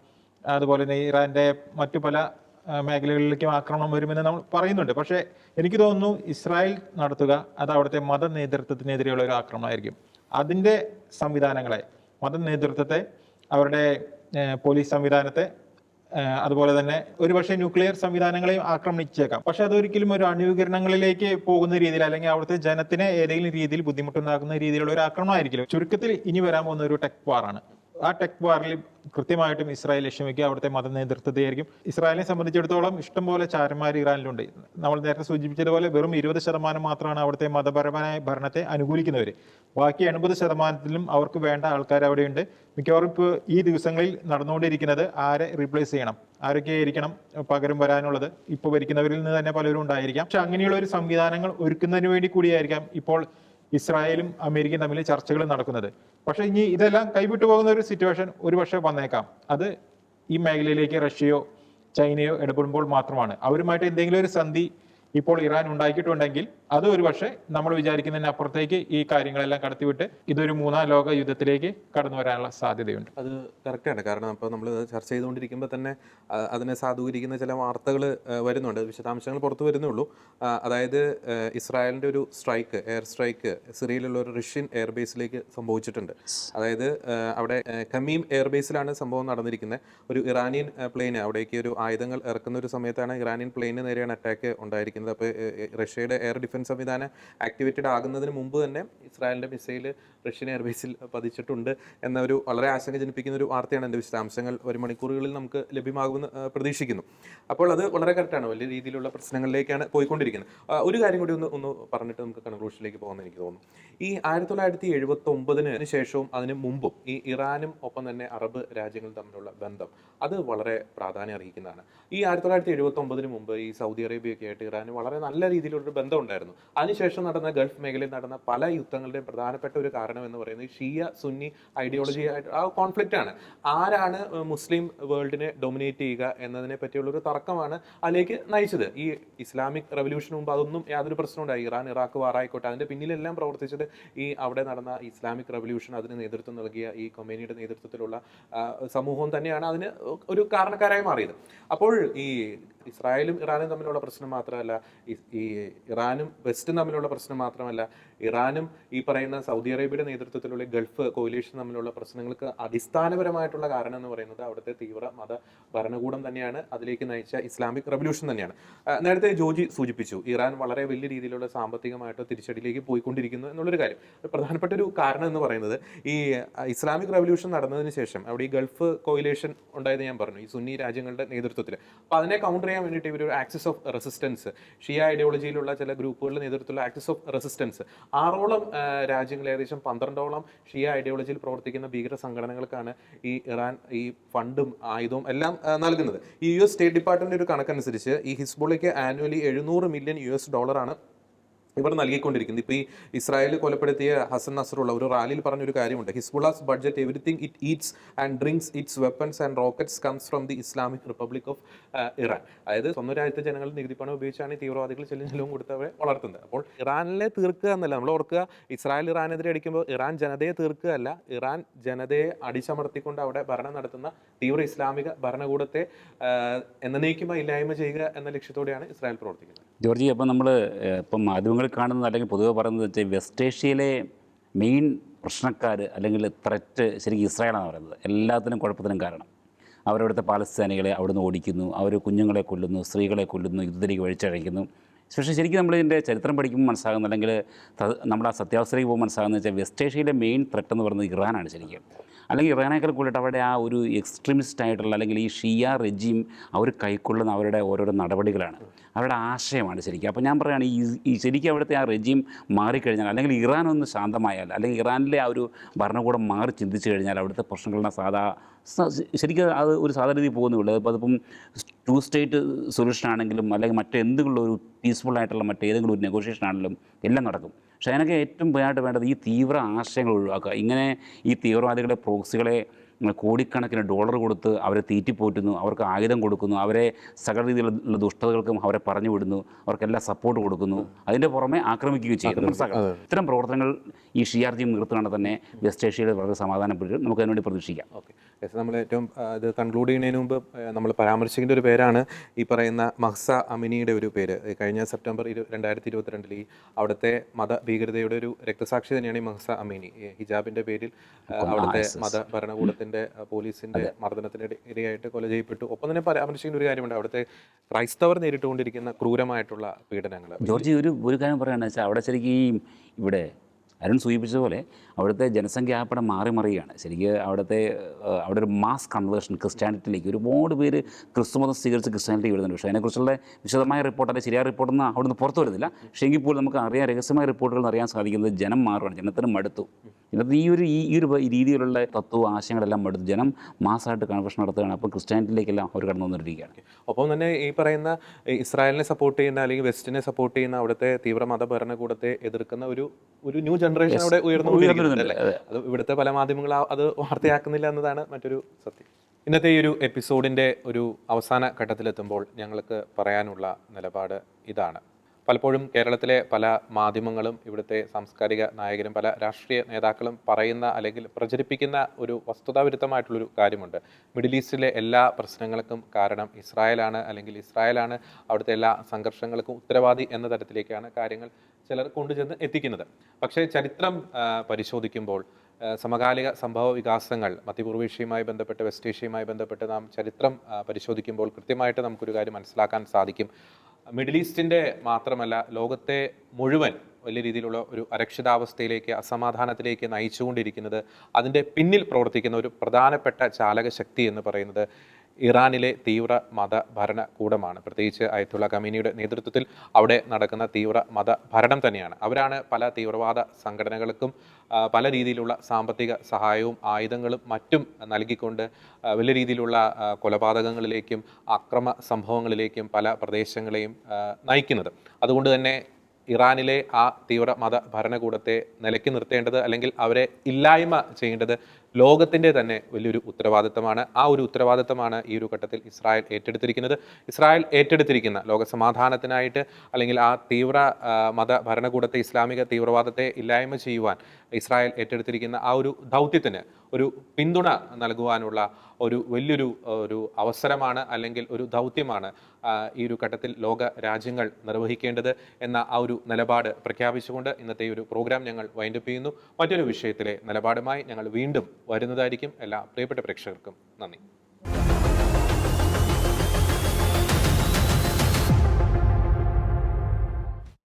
അതുപോലെ തന്നെ ഇറാന്റെ മറ്റു പല മേഖലകളിലേക്കും ആക്രമണം വരുമെന്ന് നമ്മൾ പറയുന്നുണ്ട്. പക്ഷേ എനിക്ക് തോന്നുന്നു ഇസ്രായേൽ നടത്തുക അത് അവിടുത്തെ മത നേതൃത്വത്തിനെതിരെയുള്ള ഒരു ആക്രമണമായിരിക്കും. അതിൻ്റെ സംവിധാനങ്ങളെ, മത നേതൃത്വത്തെ, അവരുടെ പോലീസ് സംവിധാനത്തെ, അതുപോലെ തന്നെ ഒരുപക്ഷെ ന്യൂക്ലിയർ സംവിധാനങ്ങളെയും ആക്രമിച്ചേക്കാം. പക്ഷെ അതൊരിക്കലും ഒരു അണുവികരണങ്ങളിലേക്ക് പോകുന്ന രീതിയിൽ അല്ലെങ്കിൽ അവിടുത്തെ ജനത്തിനെ ഏതെങ്കിലും രീതിയിൽ ബുദ്ധിമുട്ടുണ്ടാക്കുന്ന രീതിയിലുള്ള ഒരു ആക്രമണമായിരിക്കും. ചുരുക്കത്തിൽ ഇനി വരാൻ പോകുന്ന ഒരു ടെക് വാറാണ്. ആ ടെക് വാറിൽ കൃത്യമായിട്ടും ഇസ്രായേൽ ലക്ഷ്യം വയ്ക്കുക അവിടുത്തെ മത നേതൃത്വത്തെയായിരിക്കും. ഇസ്രായേലിനെ സംബന്ധിച്ചിടത്തോളം ഇഷ്ടംപോലെ ചാരന്മാർ ഇറാനിലുണ്ട്. നമ്മൾ നേരത്തെ സൂചിപ്പിച്ചതുപോലെ വെറും 20% മാത്രമാണ് അവിടുത്തെ മതപരമായ ഭരണത്തെ അനുകൂലിക്കുന്നവർ. ബാക്കി 80%ത്തിലും അവർക്ക് വേണ്ട ആൾക്കാർ അവിടെയുണ്ട്. മിക്കവാറും ഇപ്പോൾ ഈ ദിവസങ്ങളിൽ നടന്നുകൊണ്ടിരിക്കുന്നത് ആരെ റീപ്ലേസ് ചെയ്യണം, ആരൊക്കെയായിരിക്കണം പകരം വരാനുള്ളത്, ഇപ്പോൾ ഭരിക്കുന്നവരിൽ നിന്ന് തന്നെ പലരും ഉണ്ടായിരിക്കാം. പക്ഷെ അങ്ങനെയുള്ള ഒരു സംവിധാനങ്ങൾ ഒരുക്കുന്നതിന് വേണ്ടി കൂടിയായിരിക്കാം ഇപ്പോൾ ഇസ്രായേലും അമേരിക്കയും തമ്മിൽ ചർച്ചകൾ നടക്കുന്നത്. പക്ഷേ ഇനി ഇതെല്ലാം കൈവിട്ടു പോകുന്ന ഒരു സിറ്റുവേഷൻ ഒരുപക്ഷെ വന്നേക്കാം. അത് ഈ മേഖലയിലേക്ക് റഷ്യയോ ചൈനയോ ഇടപെടുമ്പോൾ മാത്രമാണ്. അവരുമായിട്ട് എന്തെങ്കിലും ഒരു സന്ധി ഇപ്പോൾ ഇറാൻ ഉണ്ടാക്കിയിട്ടുണ്ടെങ്കിൽ അത് ഒരുപക്ഷെ നമ്മൾ വിചാരിക്കുന്നതിന് അപ്പുറത്തേക്ക് ഈ കാര്യങ്ങളെല്ലാം കടത്തിവിട്ട് ഇതൊരു മൂന്നാം ലോക യുദ്ധത്തിലേക്ക് കടന്നു വരാനുള്ള സാധ്യതയുണ്ട്. അത് കറക്റ്റാണ്. കാരണം അപ്പോൾ നമ്മൾ ചർച്ച ചെയ്തുകൊണ്ടിരിക്കുമ്പോൾ തന്നെ അതിനെ സാധൂകരിക്കുന്ന ചില വാർത്തകൾ വരുന്നുണ്ട്, വിശദാംശങ്ങൾ പുറത്തു വരുന്നുള്ളൂ. അതായത് ഇസ്രായേലിൻ്റെ ഒരു സ്ട്രൈക്ക്, എയർ സ്ട്രൈക്ക് സിറിയയിലുള്ള ഒരു റഷ്യൻ എയർബേസിലേക്ക് സംഭവിച്ചിട്ടുണ്ട്. അതായത് അവിടെ ഖമീം എയർബേസിലാണ് സംഭവം നടന്നിരിക്കുന്നത്. ഒരു ഇറാനിയൻ പ്ലെയിന് അവിടേക്ക് ഒരു ആയുധങ്ങൾ ഇറക്കുന്ന ഒരു സമയത്താണ് ഇറാനിയൻ പ്ലെയിന് നേരെയാണ് അറ്റാക്ക് ഉണ്ടായിരിക്കുന്നത്. അപ്പോൾ റഷ്യയുടെ എയർ ഡിഫൻസ് സംവിധാനം ആക്ടിവേറ്റഡ് ആകുന്നതിന് മുമ്പ് തന്നെ ഇസ്രായേലിൻ്റെ മിസൈൽ റഷ്യൻ എയർബേസിൽ പതിച്ചിട്ടുണ്ട് എന്ന ഒരു വളരെ ആശങ്ക ജനിപ്പിക്കുന്ന ഒരു വാർത്തയാണ്. എൻ്റെ വിശദാംശങ്ങൾ വരും മണിക്കൂറുകളിൽ നമുക്ക് ലഭ്യമാകുമെന്ന് പ്രതീക്ഷിക്കുന്നു. അപ്പോൾ അത് വളരെ കറക്റ്റാണ്, വലിയ രീതിയിലുള്ള പ്രശ്നങ്ങളിലേക്കാണ് പോയിക്കൊണ്ടിരിക്കുന്നത്. ഒരു കാര്യം കൂടി ഒന്ന് പറഞ്ഞിട്ട് നമുക്ക് കൺക്ലൂഷനിലേക്ക് പോകുമെന്ന് എനിക്ക് തോന്നുന്നു. ഈ 1979 ശേഷവും അതിന് മുമ്പും ഈ ഇറാനും ഒപ്പം തന്നെ അറബ് രാജ്യങ്ങൾ തമ്മിലുള്ള ബന്ധം അത് വളരെ പ്രാധാന്യം അർഹിക്കുന്നതാണ്. ഈ 1979 മുമ്പ് ഈ സൗദി അറേബ്യയൊക്കെ ആയിട്ട് ഇറാന് വളരെ നല്ല രീതിയിലുള്ളൊരു ബന്ധം ഉണ്ടായിരുന്നു. അതിനുശേഷം നടന്ന ഗൾഫ് മേഖലയിൽ നടന്ന പല യുദ്ധങ്ങളുടെയും പ്രധാനപ്പെട്ട ഒരു കാരണം എന്ന് പറയുന്നത് ഷിയ സുന്നി ഐഡിയോളജി ആയിട്ട് ആ കോൺഫ്ലിക്റ്റ് ആണ്. ആരാണ് മുസ്ലിം വേൾഡിനെ ഡൊമിനേറ്റ് ചെയ്യുക എന്നതിനെ പറ്റിയുള്ള ഒരു തർക്കമാണ് അതിലേക്ക് നയിച്ചത്. ഈ ഇസ്ലാമിക് റെവല്യൂഷന് മുമ്പ് അതൊന്നും യാതൊരു പ്രശ്നം ഉണ്ടായി. ഇറാൻ ഇറാഖ് വാറായിക്കോട്ടെ, അതിന്റെ പിന്നിലെല്ലാം പ്രവർത്തിച്ചത് ഈ അവിടെ നടന്ന ഇസ്ലാമിക് റെവല്യൂഷൻ, അതിന് നേതൃത്വം നൽകിയ ഈ കൊമേനിയുടെ നേതൃത്വത്തിലുള്ള സമൂഹം തന്നെയാണ് അതിന് ഒരു കാരണക്കാരായി മാറിയത്. അപ്പോൾ ഈ ഇസ്രായേലും ഇറാനും തമ്മിലുള്ള പ്രശ്നം മാത്രമല്ല, ഈ ഇറാനും വെസ്റ്റും തമ്മിലുള്ള പ്രശ്നം മാത്രമല്ല, ഇറാനും ഈ പറയുന്ന സൗദി അറേബ്യയുടെ നേതൃത്വത്തിലുള്ള ഗൾഫ് കോയിലേഷൻ തമ്മിലുള്ള പ്രശ്നങ്ങൾക്ക് അടിസ്ഥാനപരമായിട്ടുള്ള കാരണം എന്ന് പറയുന്നത് അവിടുത്തെ തീവ്ര മത ഭരണകൂടം തന്നെയാണ്, അതിലേക്ക് നയിച്ച ഇസ്ലാമിക് റെവല്യൂഷൻ തന്നെയാണ്. നേരത്തെ ജോജി സൂചിപ്പിച്ചു, ഇറാൻ വളരെ വലിയ രീതിയിലുള്ള സാമ്പത്തികമായിട്ട് തിരിച്ചടിയിലേക്ക് പോയിക്കൊണ്ടിരിക്കുന്നു എന്നുള്ളൊരു കാര്യം. പ്രധാനപ്പെട്ട ഒരു കാരണം എന്ന് പറയുന്നത് ഈ ഇസ്ലാമിക് റെവല്യൂഷൻ നടന്നതിന് ശേഷം അവിടെ ഈ ഗൾഫ് കോയിലേഷൻ ഉണ്ടായത് ഞാൻ പറഞ്ഞു, ഈ സുന്നി രാജ്യങ്ങളുടെ നേതൃത്വത്തിൽ. അപ്പോൾ അതിനെ കൗണ്ടർ ചെയ്യാൻ വേണ്ടിയിട്ട് ഇവർ ഒരു ആക്സിസ് ഓഫ് റെസിസ്റ്റൻസ്, ഷിയ ഐഡിയോളജിയിലുള്ള ചില ഗ്രൂപ്പുകളുടെ നേതൃത്വത്തിലുള്ള ആക്സിസ് ഓഫ് റെസിസ്റ്റൻസ്, 6ഓളം രാജ്യങ്ങൾ, ഏകദേശം 12ഓളം ഷിയ ഐഡിയോളജിയിൽ പ്രവർത്തിക്കുന്ന ഭീകര സംഘടനകൾക്കാണ് ഈ ഇറാൻ ഈ ഫണ്ടും ആയുധവും എല്ലാം നൽകുന്നത്. ഈ US സ്റ്റേറ്റ് ഡിപ്പാർട്ട്മെന്റ് ഒരു കണക്കനുസരിച്ച് ഈ ഹിസ്ബുള്ളയ്ക്ക് ആനുവലി $700 മില്യൺ ഇവർ നൽകിക്കൊണ്ടിരിക്കുന്നത്. ഇപ്പോൾ ഈ ഇസ്രായേൽ കൊലപ്പെടുത്തിയ ഹസൻ നസറുള്ള ഒരു റാലിയിൽ പറഞ്ഞൊരു കാര്യമുണ്ട്, Hezbollah's budget everything it eats and drinks its weapons and rockets comes from the Islamic Republic of Iran. അതായത് സ്വന്തം രാജ്യത്തെ ജനങ്ങൾ നികുതി പണം ഉപയോഗിച്ചാണ് ഈ തീവ്രവാദികൾ ചെല്ലും കൊടുത്തവരെ വളർത്തുന്നത്. അപ്പോൾ ഇറാനിലെ തീർക്കുക എന്നല്ല, നമ്മൾ ഓർക്കുക, ഇസ്രായേൽ ഇറാനെതിരെ അടിക്കുമ്പോൾ ഇറാൻ ജനതയെ തീർക്കുകയല്ല, ഇറാൻ ജനതയെ അടിച്ചമർത്തിക്കൊണ്ട് അവിടെ ഭരണം നടത്തുന്ന തീവ്ര ഇസ്ലാമിക ഭരണകൂടത്തെ എന്നേക്കുമായി ഇല്ലായ്മ ചെയ്യുക എന്ന ലക്ഷ്യത്തോടെയാണ് ഇസ്രായേൽ പ്രവർത്തിക്കുന്നത്. ജോർജി, അപ്പം നമ്മൾ ഇപ്പം മാധ്യമങ്ങളിൽ കാണുന്നത് അല്ലെങ്കിൽ പൊതുവെ പറയുന്നത് വെച്ചാൽ വെസ്റ്റ് ഏഷ്യയിലെ മെയിൻ പ്രശ്നക്കാർ അല്ലെങ്കിൽ ത്രെറ്റ് ശരിക്കും ഇസ്രായേലാണ് പറയുന്നത്. എല്ലാത്തിനും കുഴപ്പത്തിനും കാരണം അവരവിടുത്തെ പാലസ്തീനികളെ അവിടുന്ന് ഓടിക്കുന്നു, അവർ കുഞ്ഞുങ്ങളെ കൊല്ലുന്നു, സ്ത്രീകളെ കൊല്ലുന്നു, യുദ്ധത്തിലേക്ക് വഴിച്ചഴയ്ക്കുന്നു. പക്ഷേ ശരിക്കും നമ്മളിതിൻ്റെ ചരിത്രം പഠിക്കുമ്പോൾ മനസ്സിലാകുന്നത്, അല്ലെങ്കിൽ നമ്മുടെ ആ സത്യാവസ്ഥയിലേക്ക് പോകുമ്പോൾ മനസ്സിലാകുന്നത് വെച്ചാൽ വെസ്റ്റ് ഏഷ്യയിലെ മെയിൻ ത്രെറ്റ് എന്ന് പറയുന്നത് ഇറാനാണ് ശരിക്കും. അല്ലെങ്കിൽ ഇറാനേക്കാൾ കൂടുതലായിട്ട് അവരുടെ ആ ഒരു എക്സ്ട്രീമിസ്റ്റ് ആയിട്ടുള്ള അല്ലെങ്കിൽ ഈ ഷിയ റെജീം അവർ കൈക്കൊള്ളുന്ന അവരുടെ ഓരോരോ നടപടികളാണ്, അവരുടെ ആശയമാണ് ശരിക്കും. അപ്പോൾ ഞാൻ പറയുകയാണ് ഈ ശരിക്കും അവിടുത്തെ ആ റെജീം മാറിക്കഴിഞ്ഞാൽ, അല്ലെങ്കിൽ ഇറാൻ ഒന്ന് ശാന്തമായാൽ, അല്ലെങ്കിൽ ഇറാനിലെ ആ ഒരു ഭരണകൂടം മാറി ചിന്തിച്ചു കഴിഞ്ഞാൽ അവിടുത്തെ പ്രശ്നങ്ങളുടെ ശരിക്കും അത് ഒരു സാധാരണ രീതിയിൽ പോകുന്നുള്ളൂ. അപ്പോൾ അതിപ്പം 2 സ്റ്റേറ്റ് സൊല്യൂഷൻ ആണെങ്കിലും അല്ലെങ്കിൽ മറ്റെന്തെങ്കിലും ഒരു പീസ്ഫുൾ ആയിട്ടുള്ള മറ്റേതെങ്കിലും ഒരു നെഗോഷിയേഷൻ ആണെങ്കിലും എല്ലാം നടക്കും. പക്ഷേ അതിനൊക്കെ ഏറ്റവും പ്രധാനമായിട്ട് വേണ്ടത് ഈ തീവ്ര ആശയങ്ങൾ ഒഴിവാക്കുക. ഇങ്ങനെ ഈ തീവ്രവാദികളെ, പ്രോക്സികളെ കോടിക്കണക്കിന് ഡോളർ കൊടുത്ത് അവരെ തീറ്റിപ്പോറ്റുന്നു, അവർക്ക് ആയുധം കൊടുക്കുന്നു, അവരെ സകല രീതിയിലുള്ള ദുഷ്ടതകൾക്കും അവരെ പറഞ്ഞു വിടുന്നു, അവർക്കെല്ലാം സപ്പോർട്ട് കൊടുക്കുന്നു, അതിൻ്റെ പുറമെ ആക്രമിക്കുകയും ചെയ്യുന്നു. ഇത്തരം പ്രവർത്തനങ്ങൾ ഈ ഷിയാർജിയും നിർത്തുകയാണെങ്കിൽ തന്നെ വെസ്റ്റ് ഏഷ്യയിൽ വളരെ സമാധാനപ്പെട്ട് നമുക്ക് അതിനുവേണ്ടി പ്രതീക്ഷിക്കാം. ഓക്കെ, നമ്മൾ ഏറ്റവും ഇത് കൺക്ലൂഡ് ചെയ്യുന്നതിന് മുമ്പ് നമ്മൾ പരാമർശിക്കേണ്ട ഒരു പേരാണ് ഈ പറയുന്ന മഹ്സ അമിനിയുടെ ഒരു പേര്. കഴിഞ്ഞ സെപ്റ്റംബർ 2022 ഈ അവിടുത്തെ മതഭീകരതയുടെ ഒരു രക്തസാക്ഷി തന്നെയാണ് ഈ മഹ്സ അമിനി. ഹിജാബിൻ്റെ പേരിൽ അവിടുത്തെ മത ഭരണകൂടത്തിൻ്റെ പോലീസിൻ്റെ മർദ്ദനത്തിന് ഇരയായിട്ട് കൊല ചെയ്യപ്പെട്ടു. ഒപ്പം തന്നെ പരാമർശിക്കുന്ന ഒരു കാര്യമുണ്ട്, അവിടുത്തെ ക്രൈസ്തവർ നേരിട്ടുകൊണ്ടിരിക്കുന്ന ക്രൂരമായിട്ടുള്ള പീഡനങ്ങൾ. ജോർജ് ഒരു കാര്യം പറയുകയാണെന്ന് വെച്ചാൽ അവിടെ ശരിക്കും ഇവിടെ അരുൺ സൂചിപ്പിച്ചതുപോലെ അവിടുത്തെ ജനസംഖ്യ ആപ്പടെ മറിയുകയാണ്. ശരിക്കും അവിടെ ഒരു മാസ് കൺവേർഷൻ ക്രിസ്ത്യാനിറ്റിയിലേക്ക് ഒരുപാട് പേര് ക്രിസ്തുമതം സ്വീകരിച്ച് ക്രിസ്ത്യാനിറ്റി വരുന്നുണ്ട്. പക്ഷേ അതിനെക്കുറിച്ചുള്ള വിശദമായ റിപ്പോർട്ട് അല്ലെങ്കിൽ ശരിയായ റിപ്പോർട്ടൊന്നും അവിടുന്ന് പുറത്തു വരുന്നില്ല. പക്ഷേ എങ്കിൽ പോലും നമുക്ക് അറിയാൻ രഹസ്യമായ റിപ്പോർട്ടുകൾ അറിയാൻ സാധിക്കുന്നത് ജനം മാറുകയാണ്, ജനത്തിന് മടുത്തു. ഇന്നത്തെ ഈ ഒരു രീതിയിലുള്ള തത്വ ആശയങ്ങളെല്ലാം മടുത്തു, ജനം മാസമായിട്ട് കൺവേർഷൻ നടത്തുകയാണ്. അപ്പോൾ ക്രിസ്ത്യാനിറ്റിയിലേക്കെല്ലാം അവർ കടന്നു വന്നിരിക്കുകയാണ്. ഒപ്പം തന്നെ ഈ പറയുന്ന ഇസ്രായേലിനെ സപ്പോർട്ട് ചെയ്യുന്ന അല്ലെങ്കിൽ വെസ്റ്റിനെ സപ്പോർട്ട് ചെയ്യുന്ന അവിടുത്തെ തീവ്ര മത ഭരണകൂടത്തെ എതിർക്കുന്ന ഒരു ന്യൂ ജനറേഷൻ അവിടെ ഉയർന്നുകൊണ്ടിരിക്കുന്നുണ്ട്. അത് ഇവിടുത്തെ പല മാധ്യമങ്ങൾ അത് വാർത്തയാക്കുന്നില്ല എന്നതാണ് മറ്റൊരു സത്യം. ഇന്നത്തെ ഈ ഒരു എപ്പിസോഡിൻ്റെ ഒരു അവസാന ഘട്ടത്തിലെത്തുമ്പോൾ ഞങ്ങൾക്ക് പറയാനുള്ള നിലപാട് ഇതാണ്. പലപ്പോഴും കേരളത്തിലെ പല മാധ്യമങ്ങളും ഇവിടുത്തെ സാംസ്കാരിക നായകരും പല രാഷ്ട്രീയ നേതാക്കളും പറയുന്ന അല്ലെങ്കിൽ പ്രചരിപ്പിക്കുന്ന ഒരു വസ്തുതാവിരുദ്ധമായിട്ടുള്ളൊരു കാര്യമുണ്ട്. മിഡിൽ ഈസ്റ്റിലെ എല്ലാ പ്രശ്നങ്ങൾക്കും കാരണം ഇസ്രായേലാണ്, അല്ലെങ്കിൽ ഇസ്രായേലാണ് അവിടുത്തെ എല്ലാ സംഘർഷങ്ങൾക്കും ഉത്തരവാദി എന്ന തരത്തിലേക്കാണ് കാര്യങ്ങൾ ചിലർ കൊണ്ടുചെന്ന് എത്തിക്കുന്നത്. പക്ഷേ ചരിത്രം പരിശോധിക്കുമ്പോൾ സമകാലിക സംഭവ വികാസങ്ങൾ മധ്യപൂർവേഷ്യയുമായി ബന്ധപ്പെട്ട് വെസ്റ്റ് ഏഷ്യയുമായി ബന്ധപ്പെട്ട് നാം ചരിത്രം പരിശോധിക്കുമ്പോൾ കൃത്യമായിട്ട് നമുക്കൊരു കാര്യം മനസ്സിലാക്കാൻ സാധിക്കും. മിഡിൽ ഈസ്റ്റിൻ്റെ മാത്രമല്ല ലോകത്തെ മുഴുവൻ വലിയ രീതിയിലുള്ള ഒരു അരക്ഷിതാവസ്ഥയിലേക്ക്, അസമാധാനത്തിലേക്ക് നയിച്ചുകൊണ്ടിരിക്കുന്നത്, അതിൻ്റെ പിന്നിൽ പ്രവർത്തിക്കുന്ന ഒരു പ്രധാനപ്പെട്ട ചാലക ശക്തി എന്ന് പറയുന്നത് ഇറാനിലെ തീവ്ര മത ഭരണകൂടമാണ്. പ്രത്യേകിച്ച് അയത്തുള്ള ഖമീനിയുടെ നേതൃത്വത്തിൽ അവിടെ നടക്കുന്ന തീവ്ര മത ഭരണം തന്നെയാണ്. അവരാണ് പല തീവ്രവാദ സംഘടനകൾക്കും പല രീതിയിലുള്ള സാമ്പത്തിക സഹായവും ആയുധങ്ങളും മറ്റും നൽകിക്കൊണ്ട് വലിയ രീതിയിലുള്ള കൊലപാതകങ്ങളിലേക്കും അക്രമ സംഭവങ്ങളിലേക്കും പല പ്രദേശങ്ങളെയും നയിക്കുന്നത്. അതുകൊണ്ട് തന്നെ ഇറാനിലെ ആ തീവ്ര മത ഭരണകൂടത്തെ നിലയ്ക്ക് നിർത്തേണ്ടത് അല്ലെങ്കിൽ അവരെ ഇല്ലായ്മ ചെയ്യേണ്ടത് ലോകത്തിൻ്റെ തന്നെ വലിയൊരു ഉത്തരവാദിത്തമാണ്. ആ ഒരു ഉത്തരവാദിത്തമാണ് ഈ ഒരു ഘട്ടത്തിൽ ഇസ്രായേൽ ഏറ്റെടുത്തിരിക്കുന്നത്. ഇസ്രായേൽ ഏറ്റെടുത്തിരിക്കുന്ന ലോക സമാധാനത്തിനായിട്ട് അല്ലെങ്കിൽ ആ തീവ്ര മത ഭരണകൂടത്തെ, ഇസ്ലാമിക തീവ്രവാദത്തെ ഇല്ലായ്മ ചെയ്യുവാൻ ഇസ്രായേൽ ഏറ്റെടുത്തിരിക്കുന്ന ആ ഒരു ദൗത്യത്തിന് ഒരു പിന്തുണ നൽകുവാനുള്ള ഒരു വലിയൊരു അവസരമാണ് അല്ലെങ്കിൽ ഒരു ദൗത്യമാണ് ഈ ഒരു ഘട്ടത്തിൽ ലോക രാജ്യങ്ങൾ നിർവഹിക്കേണ്ടത് എന്ന ആ ഒരു നിലപാട് പ്രഖ്യാപിച്ചുകൊണ്ട് ഇന്നത്തെ ഈ ഒരു പ്രോഗ്രാം ഞങ്ങൾ വൈൻഡപ്പ് ചെയ്യുന്നു. മറ്റൊരു വിഷയത്തിലെ നിലപാടുമായി ഞങ്ങൾ വീണ്ടും വരുന്നതായിരിക്കും. എല്ലാ പ്രിയപ്പെട്ട പ്രേക്ഷകർക്കും നന്ദി.